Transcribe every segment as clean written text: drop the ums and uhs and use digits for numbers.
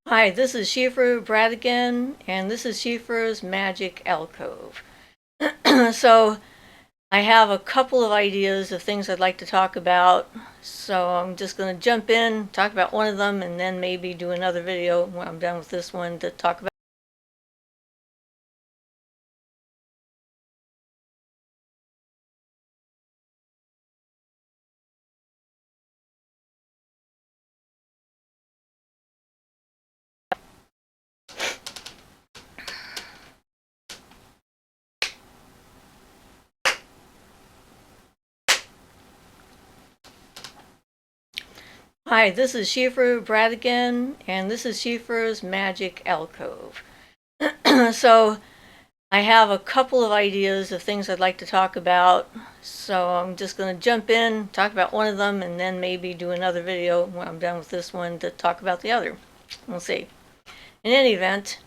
Hi, this is Siofra Brad again, and this is Siofra's Magic Alcove. So, I have a couple of ideas of things I'd like to talk about, so I'm just going to jump in, talk about one of them, and then maybe do another video when I'm done with this one to talk about. Hi, this is Siofra Brad again, and this is Siofra's Magic Alcove. So, I have a couple of ideas of things I'd like to talk about, so I'm just going to jump in, talk about one of them, and then maybe do another video when I'm done with this one to talk about the other. We'll see. In any event,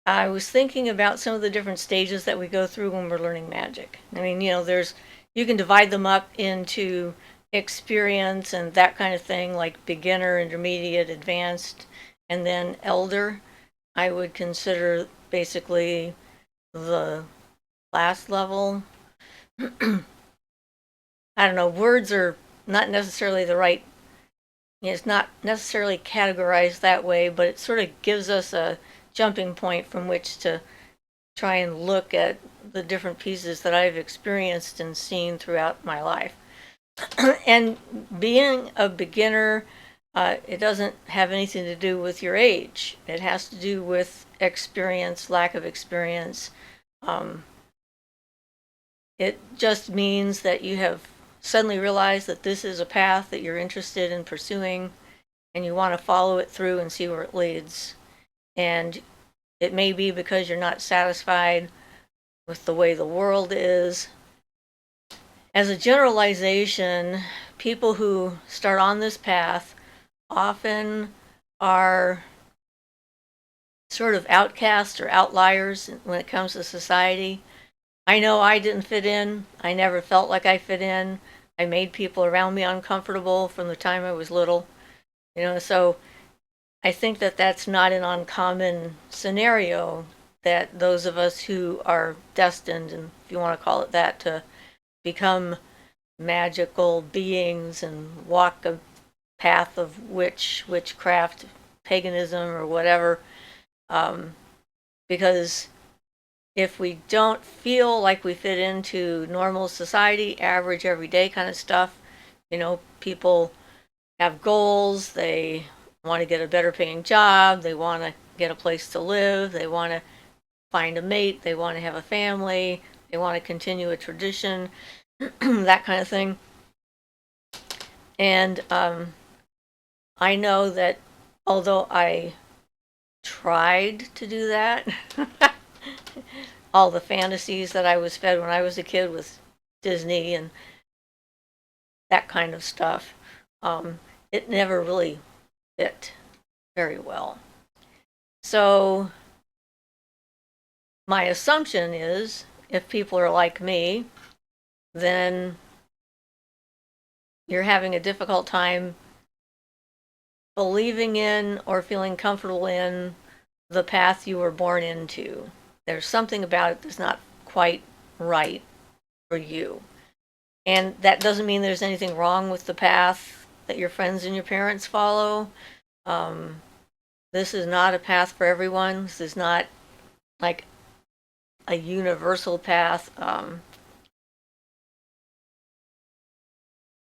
I was thinking about some of the different stages that we go through when we're learning magic. I mean, you can divide them up into experience and that kind of thing, like beginner, intermediate, advanced, and then elder. I would consider basically the last level. I don't know, words are not necessarily the right, it's not necessarily categorized that way, but it sort of gives us a jumping point from which to try and look at the different pieces that I've experienced and seen throughout my life. And being a beginner, it doesn't have anything to do with your age. It has to do with experience, lack of experience. Um, It just means that you have suddenly realized that this is a path that you're interested in pursuing and you want to follow it through and see where it leads. And it may be because you're not satisfied with the way the world is. As a generalization, people who start on this path often are sort of outcasts or outliers when it comes to society. I know I didn't fit in. I never felt like I fit in. I made people around me uncomfortable from the time I was little. So I think that that's not an uncommon scenario that those of us who are destined, and if you want to call it that, to become magical beings and walk a path of witchcraft, paganism, or whatever, because if we don't feel like we fit into normal society, average, everyday kind of stuff, people have goals, they want to get a better paying job, they want to get a place to live, they want to find a mate, they want to have a family, they want to continue a tradition, that kind of thing. And I know that although I tried to do that, all the fantasies that I was fed when I was a kid with Disney and that kind of stuff, it never really fit very well. So my assumption is if people are like me, then you're having a difficult time believing in or feeling comfortable in the path you were born into. There's something about it that's not quite right for you. And that doesn't mean there's anything wrong with the path that your friends and your parents follow. Um, this is not a path for everyone. This is not like a universal path.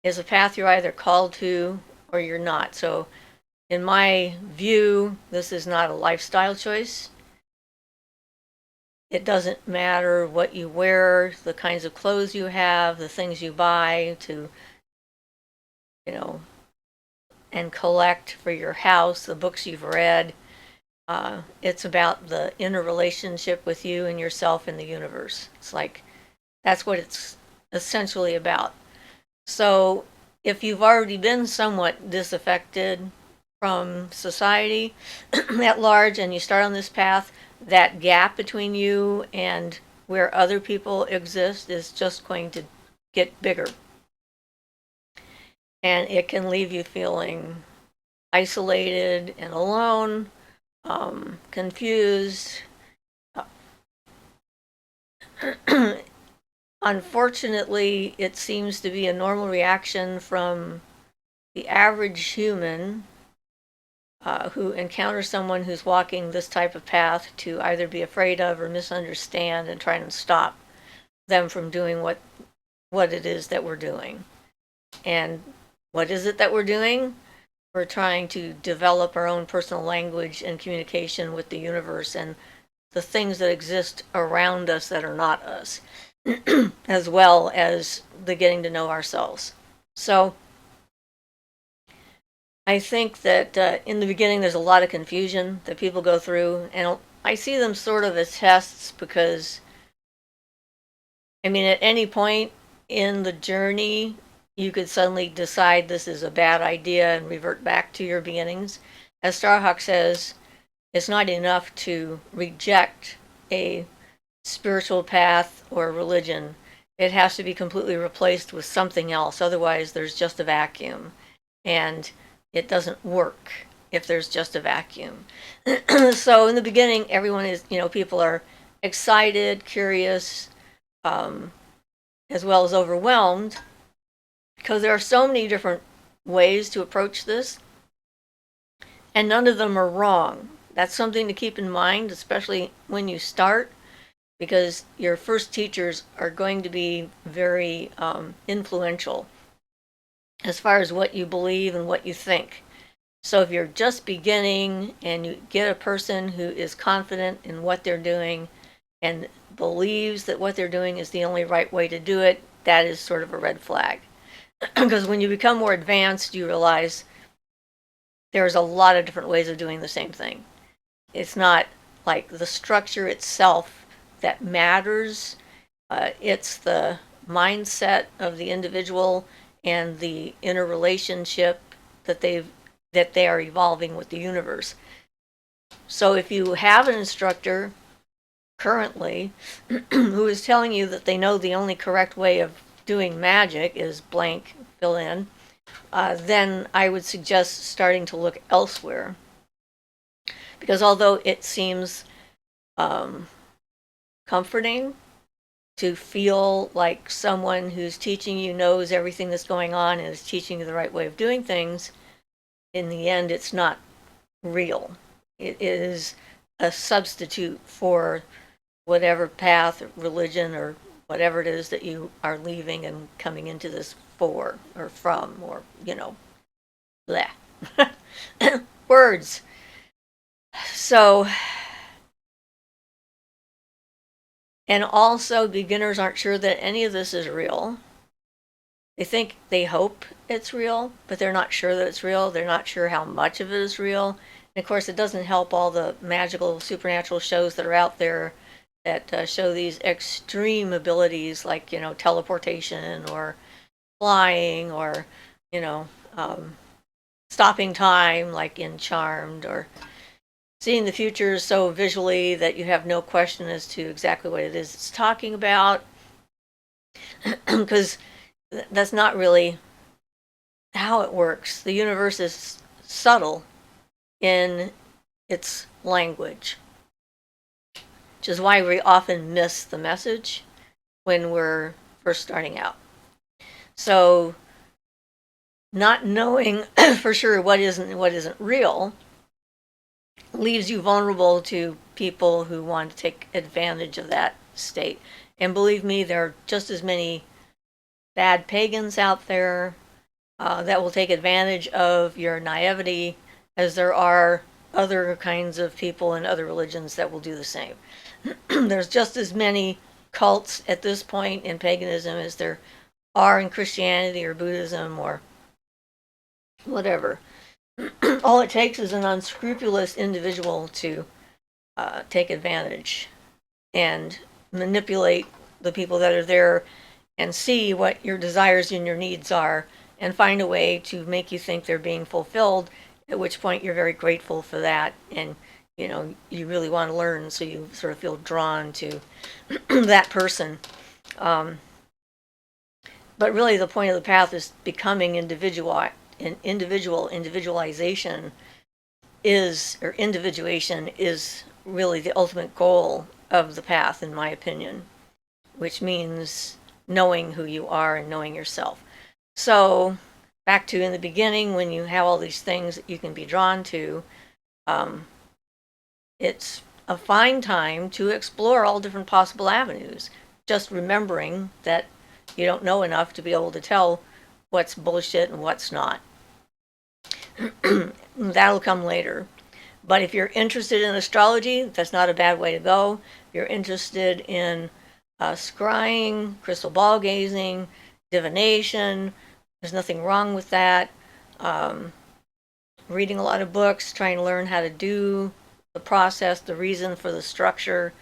It's a path you're either called to or you're not. So, in my view, this is not a lifestyle choice. It doesn't matter what you wear, the kinds of clothes you have, the things you buy to, you know, and collect for your house, the books you've read. It's about the inner relationship with you and yourself in the universe. It's like that's what it's essentially about. So if you've already been somewhat disaffected from society at large and you start on this path, that gap between you and where other people exist is just going to get bigger. And it can leave you feeling isolated and alone. confused. Unfortunately, it seems to be a normal reaction from the average human who encounters someone who's walking this type of path to either be afraid of or misunderstand and try and stop them from doing what it is that we're doing. And what is it that we're doing? We're trying to develop our own personal language and communication with the universe and the things that exist around us that are not us, as well as the getting to know ourselves. So I think that in the beginning there's a lot of confusion that people go through, and I see them sort of as tests because, I mean, at any point in the journey, you could suddenly decide this is a bad idea and revert back to your beginnings. As Starhawk says, it's not enough to reject a spiritual path or religion. It has to be completely replaced with something else. Otherwise, there's just a vacuum. And it doesn't work if there's just a vacuum. So in the beginning, everyone is, people are excited, curious, as well as overwhelmed, because there are so many different ways to approach this, and none of them are wrong. That's something to keep in mind, especially when you start, because your first teachers are going to be very influential as far as what you believe and what you think. So if you're just beginning and you get a person who is confident in what they're doing and believes that what they're doing is the only right way to do it, that is sort of a red flag. Because when you become more advanced, you realize there's a lot of different ways of doing the same thing. It's not like the structure itself that matters. It's the mindset of the individual and the interrelationship that they are evolving with the universe. So if you have an instructor currently who is telling you that they know the only correct way of doing magic is blank, fill in, then I would suggest starting to look elsewhere. Because although it seems comforting to feel like someone who's teaching you knows everything that's going on and is teaching you the right way of doing things, in the end, it's not real. It is a substitute for whatever path, religion, or whatever it is that you are leaving and coming into this for or from, or, bleh. Words. So, and also beginners aren't sure that any of this is real. They hope it's real, but they're not sure that it's real. They're not sure how much of it is real. And of course, it doesn't help all the magical, supernatural shows that are out there that show these extreme abilities like, teleportation or flying or, stopping time like in Charmed, or seeing the future so visually that you have no question as to exactly what it is it's talking about. Because that's not really how it works. The universe is subtle in its language, which is why we often miss the message when we're first starting out. So not knowing for sure what isn't and what isn't real leaves you vulnerable to people who want to take advantage of that state. And believe me, there are just as many bad pagans out there that will take advantage of your naivety as there are other kinds of people in other religions that will do the same. There's just as many cults at this point in paganism as there are in Christianity or Buddhism or whatever. All it takes is an unscrupulous individual to take advantage and manipulate the people that are there and see what your desires and your needs are and find a way to make you think they're being fulfilled, at which point you're very grateful for that, and you really want to learn, so you sort of feel drawn to that person. But really the point of the path is becoming individualization is, or individuation is really the ultimate goal of the path, in my opinion, which means knowing who you are and knowing yourself. So back to in the beginning, when you have all these things that you can be drawn to, it's a fine time to explore all different possible avenues, just remembering that you don't know enough to be able to tell what's bullshit and what's not. That'll come later. But if you're interested in astrology, that's not a bad way to go. If you're interested in scrying, crystal ball gazing, divination, there's nothing wrong with that. Reading a lot of books, trying to learn how to do the process, the reason for the structure,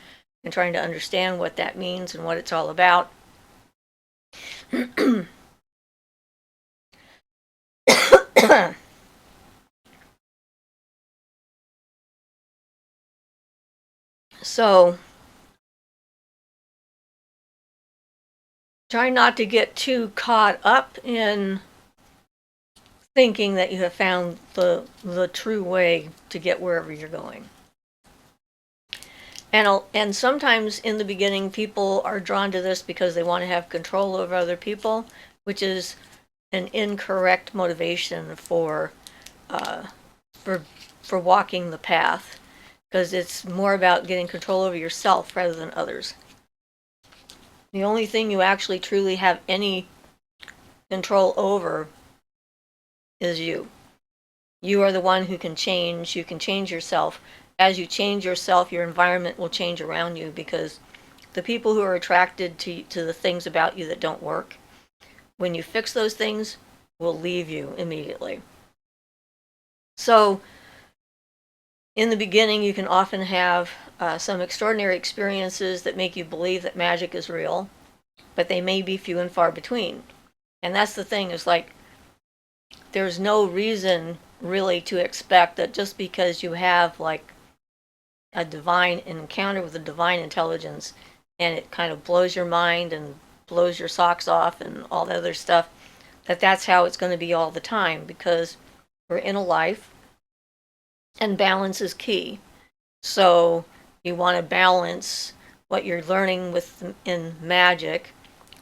and trying to understand what that means and what it's all about. So, try not to get too caught up in thinking that you have found the true way to get wherever you're going. And sometimes in the beginning, people are drawn to this because they want to have control over other people, which is an incorrect motivation for walking the path, because it's more about getting control over yourself rather than others. The only thing you actually truly have any control over is you. You are the one who can change. You can change yourself. As you change yourself, your environment will change around you, because the people who are attracted to the things about you that don't work, when you fix those things, will leave you immediately. So, in the beginning, you can often have some extraordinary experiences that make you believe that magic is real, but they may be few and far between. And that's the thing, is like, there's no reason really to expect that just because you have like a divine encounter with a divine intelligence and it kind of blows your mind and blows your socks off and all that other stuff, that that's how it's going to be all the time, because we're in a life and balance is key. So you want to balance what you're learning in magic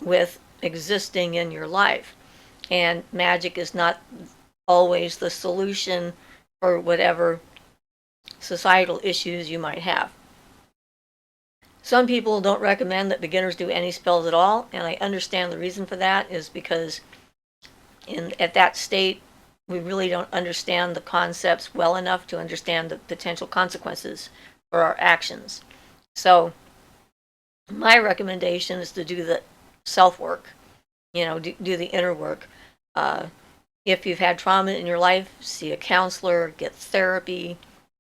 with existing in your life. And magic is not always the solution for whatever societal issues you might have. Some people don't recommend that beginners do any spells at all, and I understand the reason for that is because at that state, we really don't understand the concepts well enough to understand the potential consequences for our actions. So my recommendation is to do the self-work, do the inner work. If you've had trauma in your life, see a counselor, get therapy.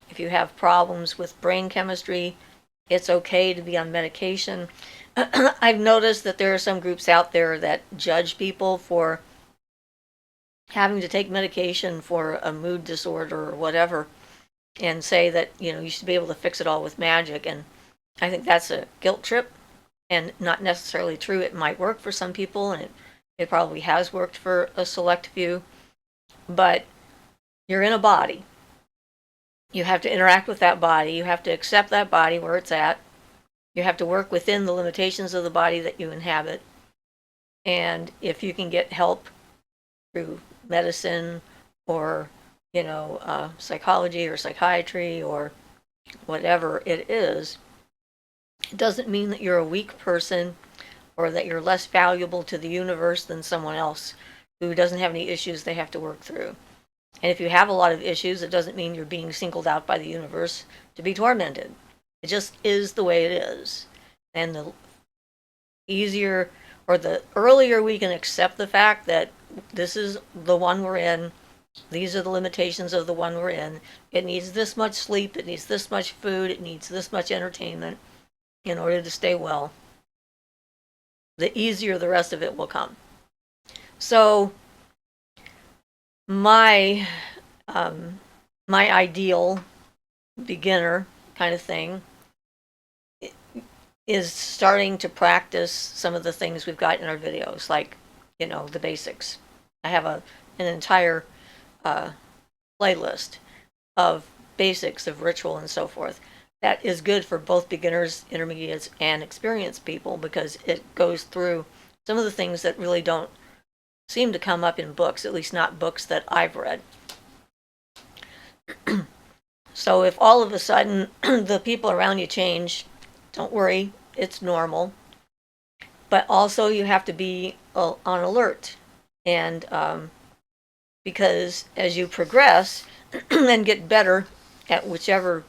If you have problems with brain chemistry, it's okay to be on medication. I've noticed that there are some groups out there that judge people for having to take medication for a mood disorder or whatever, and say that, you should be able to fix it all with magic. And I think that's a guilt trip and not necessarily true. It might work for some people, and it probably has worked for a select few, but you're in a body. You have to interact with that body. You have to accept that body where it's at. You have to work within the limitations of the body that you inhabit. And if you can get help through medicine or, psychology or psychiatry or whatever it is, it doesn't mean that you're a weak person or that you're less valuable to the universe than someone else who doesn't have any issues they have to work through. And if you have a lot of issues, it doesn't mean you're being singled out by the universe to be tormented. It just is the way it is. And the easier or the earlier we can accept the fact that this is the one we're in, these are the limitations of the one we're in, it needs this much sleep, it needs this much food, it needs this much entertainment in order to stay well, the easier the rest of it will come. So my ideal beginner kind of thing is starting to practice some of the things we've got in our videos, like, the basics. I have an entire playlist of basics of ritual and so forth. That is good for both beginners, intermediates, and experienced people because it goes through some of the things that really don't seem to come up in books, at least not books that I've read. So if all of a sudden the people around you change, don't worry, it's normal. But also you have to be on alert. And because as you progress and get better at whichever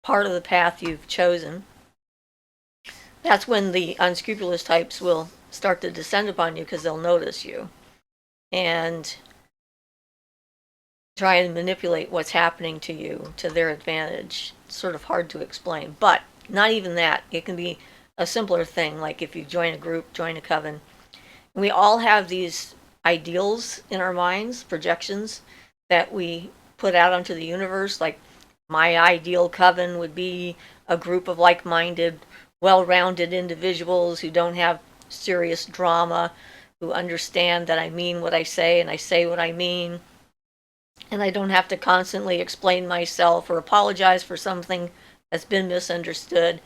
part of the path you've chosen, that's when the unscrupulous types will start to descend upon you because they'll notice you and try and manipulate what's happening to you to their advantage. It's sort of hard to explain, but not even that. It can be a simpler thing, like if you join a group, join a coven. We all have these ideals in our minds, projections that we put out onto the universe. Like my ideal coven would be a group of like-minded, well-rounded individuals who don't have serious drama, who understand that I mean what I say and I say what I mean, and I don't have to constantly explain myself or apologize for something that's been misunderstood.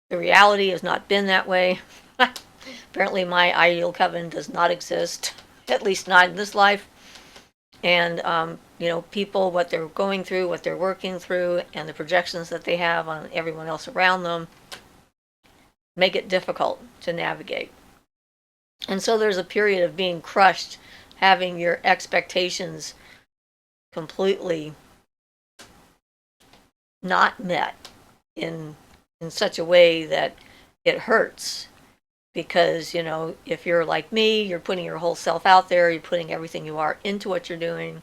The reality has not been that way. Apparently my ideal coven does not exist, at least not in this life. And people, what they're going through, what they're working through, and the projections that they have on everyone else around them make it difficult to navigate. And so there's a period of being crushed, having your expectations completely not met in such a way that it hurts. Because, if you're like me, you're putting your whole self out there, you're putting everything you are into what you're doing,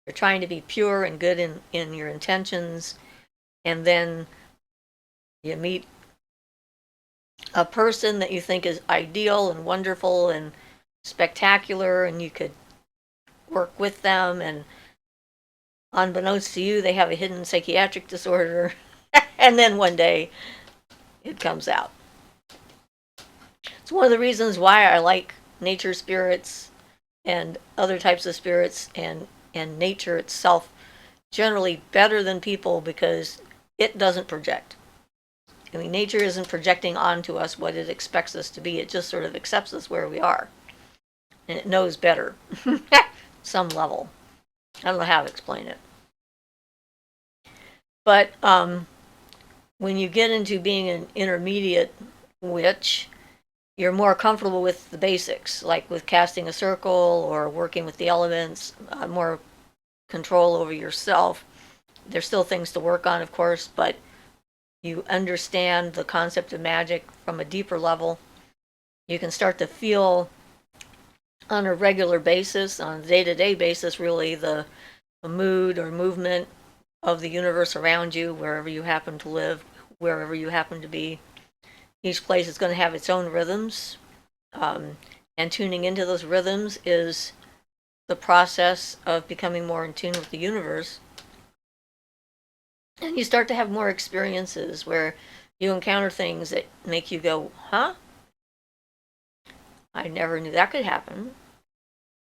you're trying to be pure and good in your intentions, and then you meet a person that you think is ideal and wonderful and spectacular, and you could work with them, and unbeknownst to you, they have a hidden psychiatric disorder, and then one day it comes out. It's one of the reasons why I like nature spirits and other types of spirits and nature itself generally better than people, because it doesn't project. I mean, nature isn't projecting onto us what it expects us to be. It just sort of accepts us where we are. And it knows better. Some level. I don't know how to explain it. But when you get into being an intermediate witch, you're more comfortable with the basics, like with casting a circle or working with the elements, more control over yourself. There's still things to work on, of course, but you understand the concept of magic from a deeper level. You can start to feel on a regular basis, on a day-to-day basis, really, the mood or movement of the universe around you, wherever you happen to live, wherever you happen to be. Each place is going to have its own rhythms, and tuning into those rhythms is the process of becoming more in tune with the universe. And you start to have more experiences where you encounter things that make you go, huh? I never knew that could happen.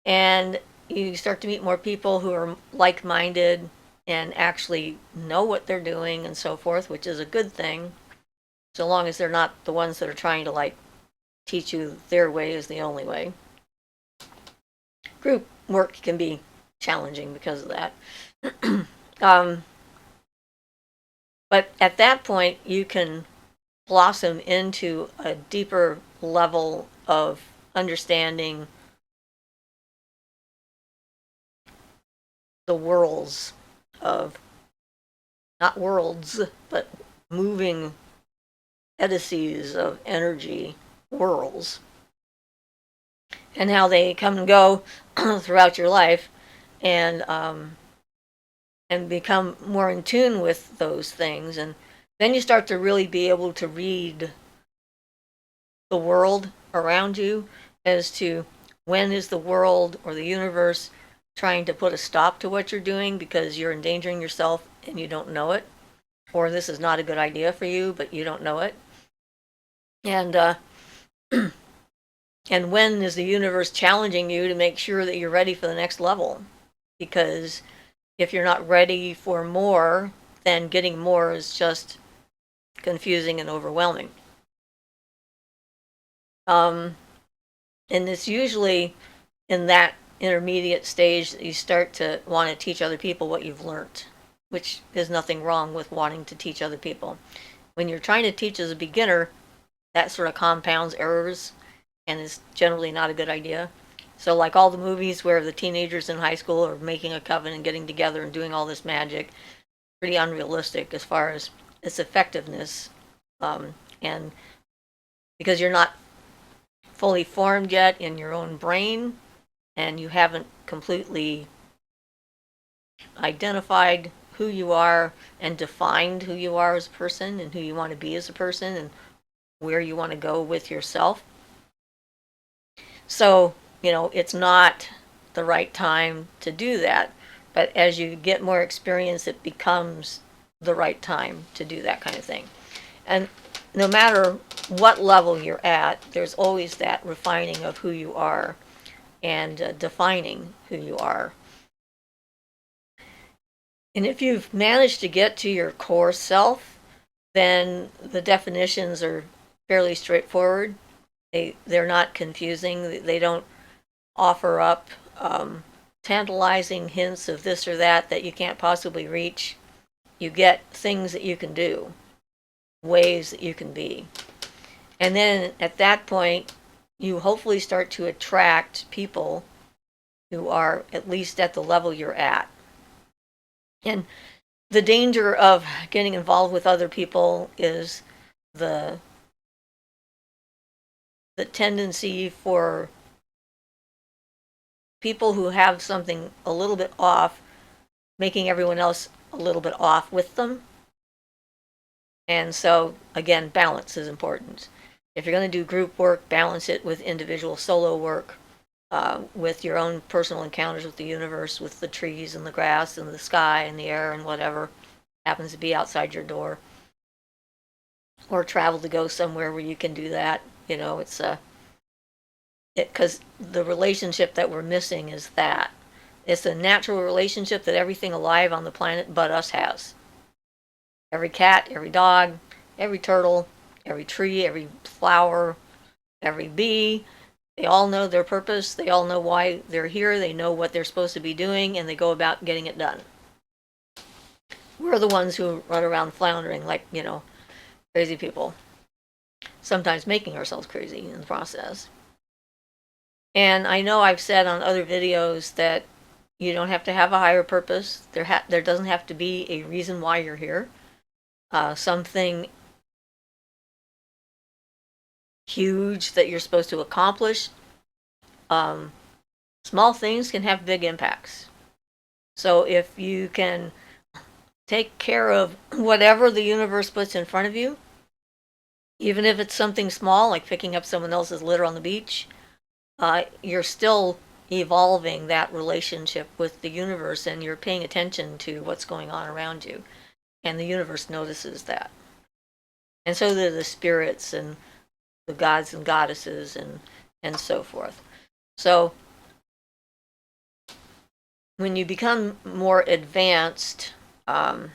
And you start to meet more people who are like-minded and actually know what they're doing and so forth, which is a good thing, so long as they're not the ones that are trying to teach you their way is the only way. Group work can be challenging because of that. But at that point, you can blossom into a deeper level of understanding the worlds of, not worlds, but moving edices of energy worlds, and how they come and go throughout your life, and become more in tune with those things. And then you start to really be able to read the world around you as to when is the world or the universe trying to put a stop to what you're doing because you're endangering yourself and you don't know it, or this is not a good idea for you but you don't know it. And and when is the universe challenging you to make sure that you're ready for the next level? Because if you're not ready for more, then getting more is just confusing and overwhelming. And it's usually in that intermediate stage that you start to want to teach other people what you've learned, which is nothing wrong with wanting to teach other people. When you're trying to teach as a beginner, that sort of compounds errors and is generally not a good idea. So like all the movies where the teenagers in high school are making a coven and getting together and doing all this magic, pretty unrealistic as far as its effectiveness. And because you're not fully formed yet in your own brain and you haven't completely identified who you are and defined who you are as a person and who you want to be as a person and where you want to go with yourself. So, it's not the right time to do that. But as you get more experience, it becomes the right time to do that kind of thing. And no matter what level you're at, there's always that refining of who you are and defining who you are. And if you've managed to get to your core self, then the definitions are fairly straightforward. They're not confusing. They don't offer up tantalizing hints of this or that you can't possibly reach. You get things that you can do, ways that you can be. And then at that point, you hopefully start to attract people who are at least at the level you're at. And the danger of getting involved with other people is the tendency for people who have something a little bit off, making everyone else a little bit off with them. And so, again, balance is important. If you're going to do group work, balance it with individual solo work, with your own personal encounters with the universe, with the trees and the grass and the sky and the air and whatever happens to be outside your door. Or travel to go somewhere where you can do that. Because the relationship that we're missing is that. It's a natural relationship that everything alive on the planet but us has. Every cat, every dog, every turtle, every tree, every flower, every bee, they all know their purpose, they all know why they're here, they know what they're supposed to be doing, and they go about getting it done. We're the ones who run around floundering like, crazy people. Sometimes making ourselves crazy in the process. And I know I've said on other videos that you don't have to have a higher purpose. There doesn't have to be a reason why you're here. Something huge that you're supposed to accomplish. Small things can have big impacts. So if you can take care of whatever the universe puts in front of you, even if it's something small like picking up someone else's litter on the beach, you're still evolving that relationship with the universe and you're paying attention to what's going on around you. And the universe notices that. And so do the spirits and the gods and goddesses and so forth. So when you become more advanced, you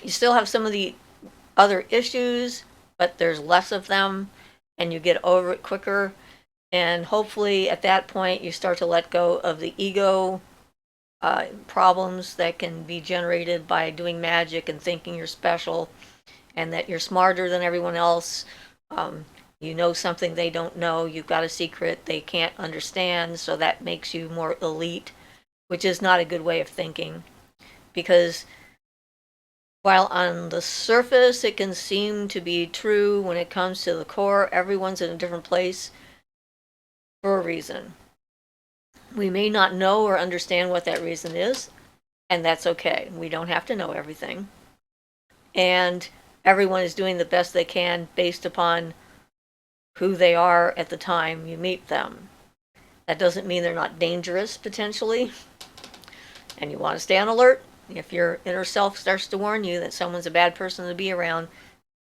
still have some of the other issues, but there's less of them and you get over it quicker. And hopefully at that point you start to let go of the ego problems that can be generated by doing magic and thinking you're special and that you're smarter than everyone else. You know something they don't know, you've got a secret they can't understand, so that makes you more elite, which is not a good way of thinking. Because while on the surface it can seem to be true, when it comes to the core, everyone's in a different place for a reason. We may not know or understand what that reason is, and that's okay. We don't have to know everything. And everyone is doing the best they can based upon who they are at the time you meet them. That doesn't mean they're not dangerous, potentially. And you want to stay on alert. If your inner self starts to warn you that someone's a bad person to be around,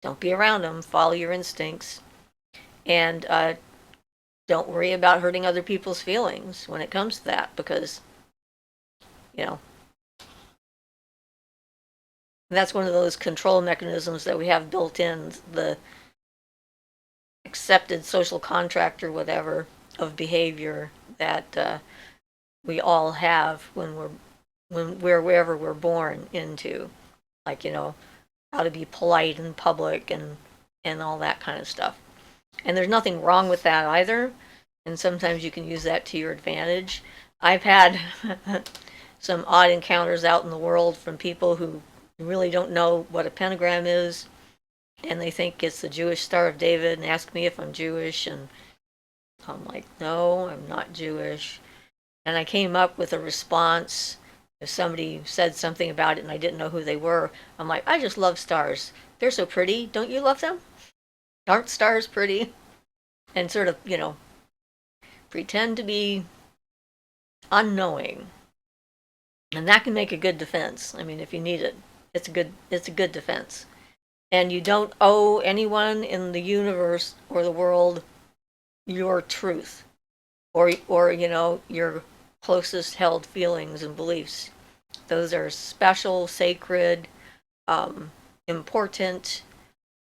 don't be around them. Follow your instincts. And don't worry about hurting other people's feelings when it comes to that, because you know. That's one of those control mechanisms that we have built in, the accepted social contract or whatever of behavior that we all have when we're wherever we're born into, like, how to be polite in public and all that kind of stuff. And there's nothing wrong with that either. And sometimes you can use that to your advantage. I've had some odd encounters out in the world from people who really don't know what a pentagram is, and they think it's the Jewish Star of David and ask me if I'm Jewish, and I'm like, no, I'm not Jewish. And I came up with a response. If somebody said something about it and I didn't know who they were, I'm like, I just love stars. They're so pretty. Don't you love them? Aren't stars pretty? And sort of, pretend to be unknowing. And that can make a good defense. I mean, if you need it, it's a good defense. And you don't owe anyone in the universe or the world your truth or your closest held feelings and beliefs. Those are special, sacred, important,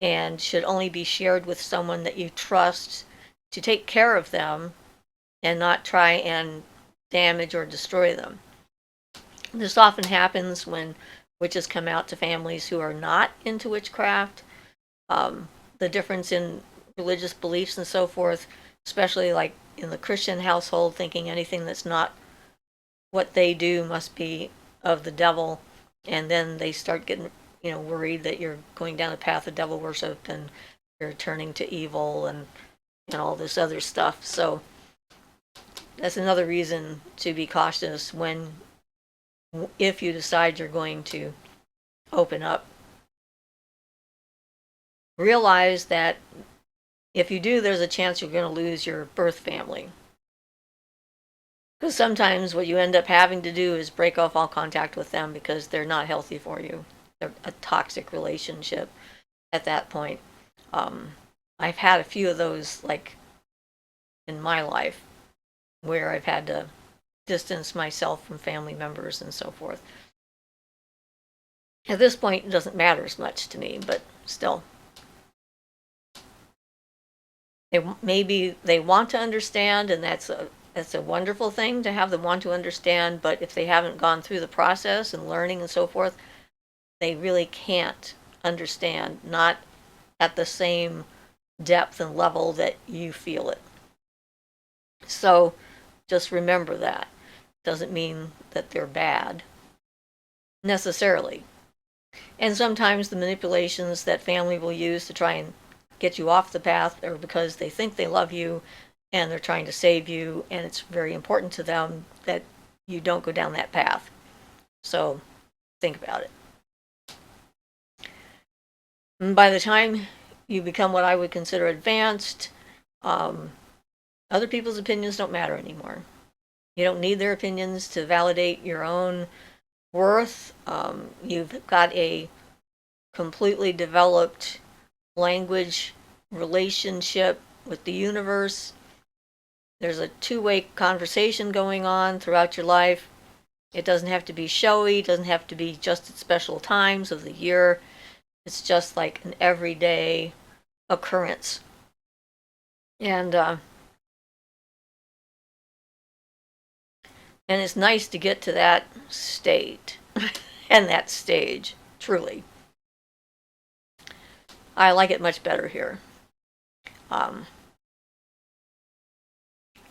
and should only be shared with someone that you trust to take care of them and not try and damage or destroy them. This often happens when witches come out to families who are not into witchcraft. The difference in religious beliefs and so forth, especially like in the Christian household, thinking anything that's not what they do must be of the devil, and then they start getting worried that you're going down a path of devil worship and you're turning to evil and all this other stuff. So that's another reason to be cautious if you decide you're going to open up. Realize that if you do, there's a chance you're going to lose your birth family. Because sometimes what you end up having to do is break off all contact with them because they're not healthy for you. They're a toxic relationship at that point. I've had a few of those, like, in my life, where I've had to distance myself from family members and so forth. At this point, it doesn't matter as much to me, but still. Maybe they want to understand, and that's a wonderful thing to have them want to understand, but if they haven't gone through the process and learning and so forth, they really can't understand, not at the same depth and level that you feel it. So just remember that. Doesn't mean that they're bad, necessarily. And sometimes the manipulations that family will use to try and get you off the path are because they think they love you and they're trying to save you, and it's very important to them that you don't go down that path. So think about it. And by the time you become what I would consider advanced, other people's opinions don't matter anymore. You don't need their opinions to validate your own worth. You've got a completely developed language relationship with the universe. There's a two-way conversation going on throughout your life. It doesn't have to be showy. It doesn't have to be just at special times of the year. It's just like an everyday occurrence. And it's nice to get to that state and that stage, truly. I like it much better here.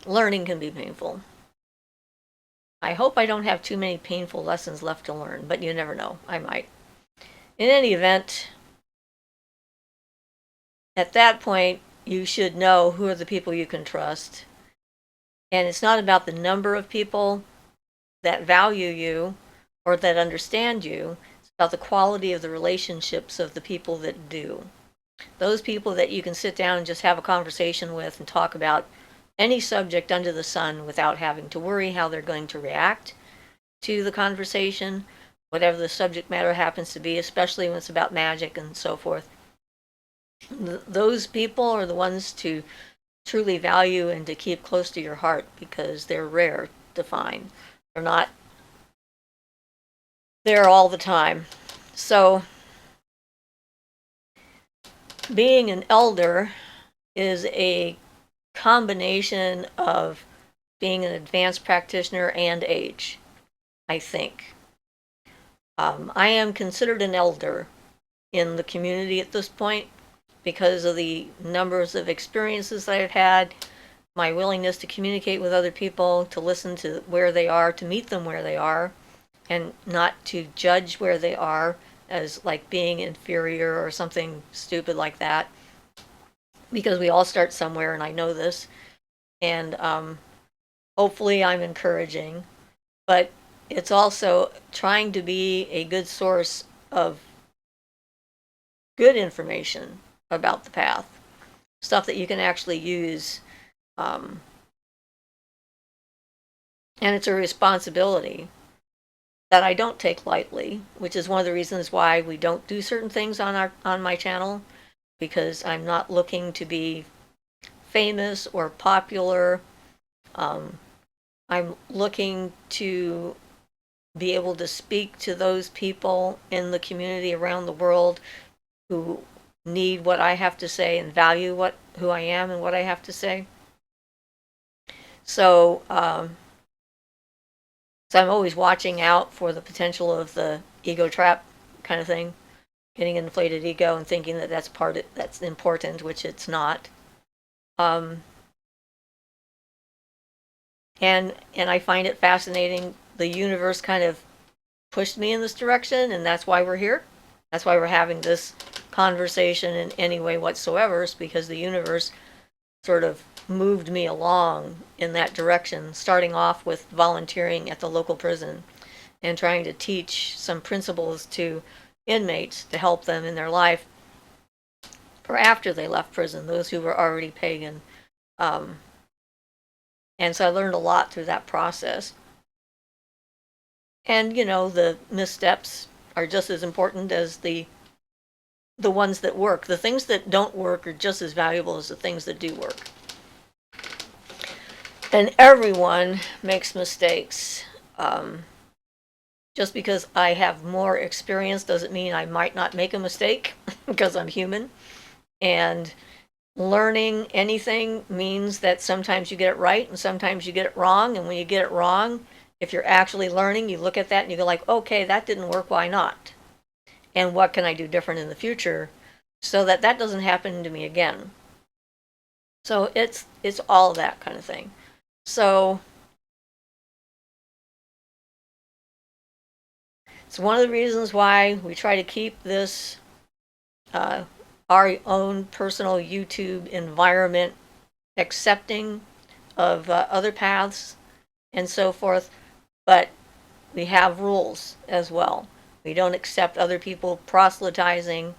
Learning can be painful. I hope I don't have too many painful lessons left to learn, but you never know. I might. In any event, at that point, you should know who are the people you can trust. And it's not about the number of people that value you or that understand you. It's about the quality of the relationships of the people that do. Those people that you can sit down and just have a conversation with and talk about any subject under the sun without having to worry how they're going to react to the conversation, whatever the subject matter happens to be, especially when it's about magic and so forth. Those people are the ones to truly value and to keep close to your heart, because they're rare to find. They're not there all the time. So being an elder is a combination of being an advanced practitioner and age, I think. I am considered an elder in the community at this point because of the numbers of experiences that I've had, my willingness to communicate with other people, to listen to where they are, to meet them where they are, and not to judge where they are as like being inferior or something stupid like that. Because we all start somewhere, and I know this. And hopefully I'm encouraging. But it's also trying to be a good source of good information about the path, stuff that you can actually use. And it's a responsibility that I don't take lightly, which is one of the reasons why we don't do certain things on my channel, because I'm not looking to be famous or popular. I'm looking to be able to speak to those people in the community around the world who need what I have to say and value who I am and what I have to say. So I'm always watching out for the potential of the ego trap kind of thing, getting an inflated ego and thinking that that's important, which it's not. And I find it fascinating. The universe kind of pushed me in this direction, and that's why we're here. That's why we're having this conversation in any way whatsoever, is because the universe sort of moved me along in that direction, starting off with volunteering at the local prison and trying to teach some principles to inmates to help them in their life for after they left prison, those who were already pagan. And so I learned a lot through that process. And, the missteps are just as important as the ones that work. The things that don't work are just as valuable as the things that do work. And everyone makes mistakes. Just because I have more experience doesn't mean I might not make a mistake, because I'm human. And learning anything means that sometimes you get it right and sometimes you get it wrong. And when you get it wrong, if you're actually learning, you look at that and you go like, okay, that didn't work, why not? And what can I do different in the future so that doesn't happen to me again? So it's all that kind of thing. So it's one of the reasons why we try to keep this our own personal YouTube environment accepting of other paths and so forth, but we have rules as well. We don't accept other people proselytizing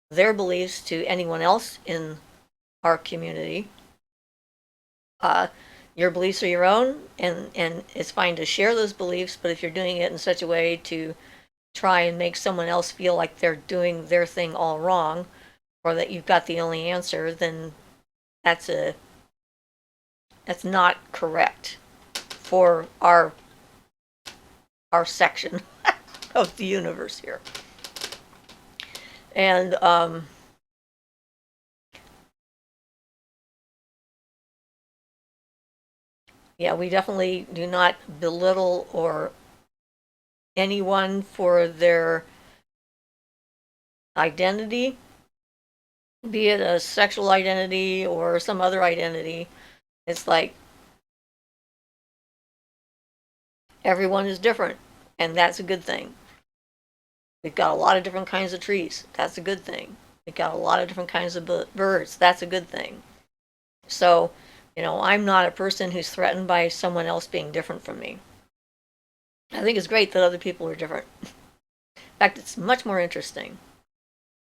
their beliefs to anyone else in our community. Your beliefs are your own, and it's fine to share those beliefs, but if you're doing it in such a way to try and make someone else feel like they're doing their thing all wrong, or that you've got the only answer, then that's not correct for our section of the universe here. And yeah, we definitely do not belittle or anyone for their identity, be it a sexual identity or some other identity. It's like everyone is different, and that's a good thing. We've got a lot of different kinds of trees. That's a good thing. We've got a lot of different kinds of birds. That's a good thing. So, I'm not a person who's threatened by someone else being different from me. I think it's great that other people are different. In fact, it's much more interesting.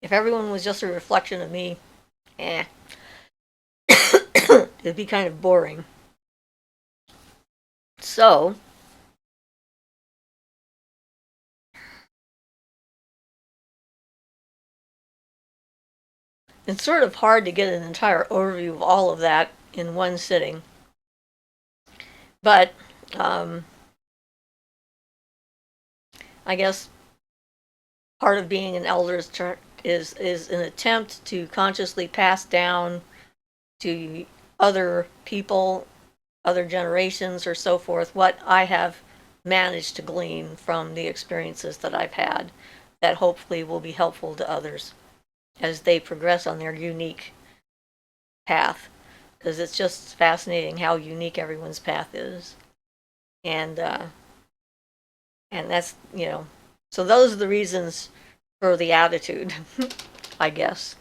If everyone was just a reflection of me, it'd be kind of boring. So, it's sort of hard to get an entire overview of all of that in one sitting. But I guess part of being an elder is an attempt to consciously pass down to other people, other generations, or so forth, what I have managed to glean from the experiences that I've had that hopefully will be helpful to others as they progress on their unique path. Because it's just fascinating how unique everyone's path is. And that's, so those are the reasons for the attitude, I guess.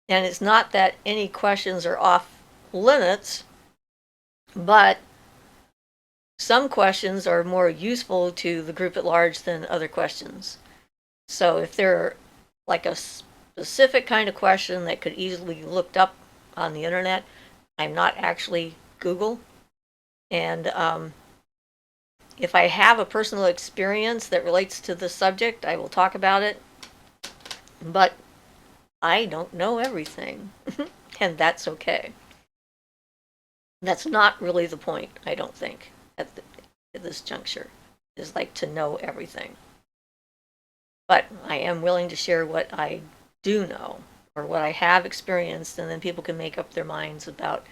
And it's not that any questions are off limits, but some questions are more useful to the group at large than other questions. So if they're like a specific kind of question that could easily be looked up on the internet, I'm not actually Google. And if I have a personal experience that relates to the subject, I will talk about it. But I don't know everything, and that's okay. That's not really the point, I don't think, at this juncture, is like to know everything. But I am willing to share what I do know, or what I have experienced, and then people can make up their minds about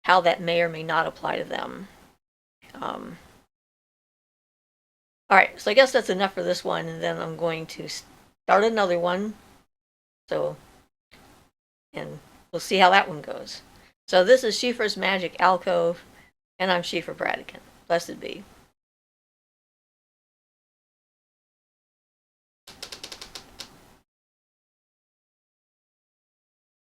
how that may or may not apply to them. All right, so I guess that's enough for this one, and then I'm going to start another one. So, and we'll see how that one goes. So this is Siofra's Magick Alcove, and I'm Siofra Bradigan. Blessed be.